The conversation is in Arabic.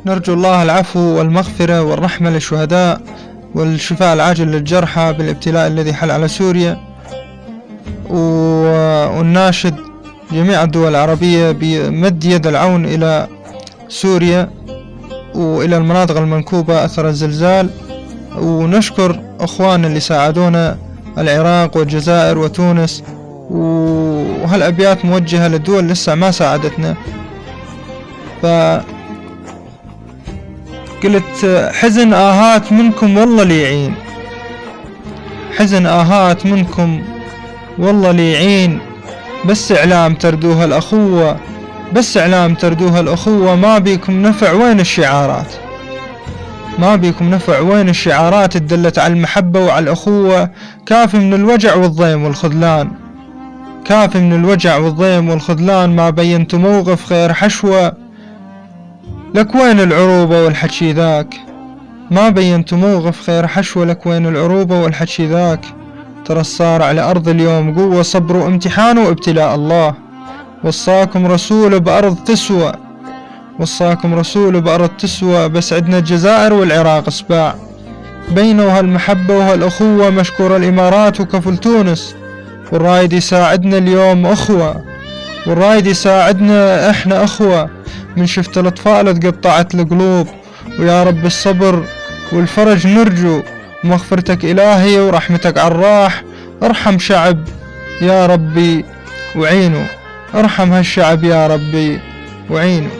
نرجو الله العفو والمغفرة والرحمة للشهداء والشفاء العاجل للجرحى بالابتلاء الذي حل على سوريا، ونناشد جميع الدول العربية بمد يد العون إلى سوريا وإلى المناطق المنكوبة أثر الزلزال. ونشكر أخواننا اللي ساعدونا، العراق والجزائر وتونس، وهالأبيات موجهة للدول لسه ما ساعدتنا. قلت حزن آهات منكم والله لي يعين، حزن آهات منكم والله لي يعين، بس إعلام تردوها الأخوة، بس إعلام تردوها الأخوة، ما بيكم نفع وين الشعارات، ما بيكم نفع وين الشعارات الدلت على المحبة وعلى الأخوة. كافي من الوجع والضيم والخذلان، كافي من الوجع والضيم والخذلان، ما بينتوا موقف خير حشوة، لك وين العروبة والحكي ذاك، ما بينتوا موقف خير حشوة، لك وين العروبة والحكي ذاك. ترى الصار على أرض اليوم قوة، صبر وامتحان وابتلاء الله، وصاكم رسول بأرض تسوى، وصاكم رسول بأرض تسوى، بس عدنا الجزائر والعراق سباع، بينه هالمحبة وهالأخوة، مشكور الإمارات وكفل تونس، والرايد يساعدنا اليوم أخوة، والرايد يساعدنا إحنا أخوة، من شفت الأطفال تقطعت القلوب، ويا رب الصبر والفرج نرجو، ومغفرتك إلهي ورحمتك عالراح، ارحم شعب يا ربي وعينه، ارحم هالشعب يا ربي وعينه.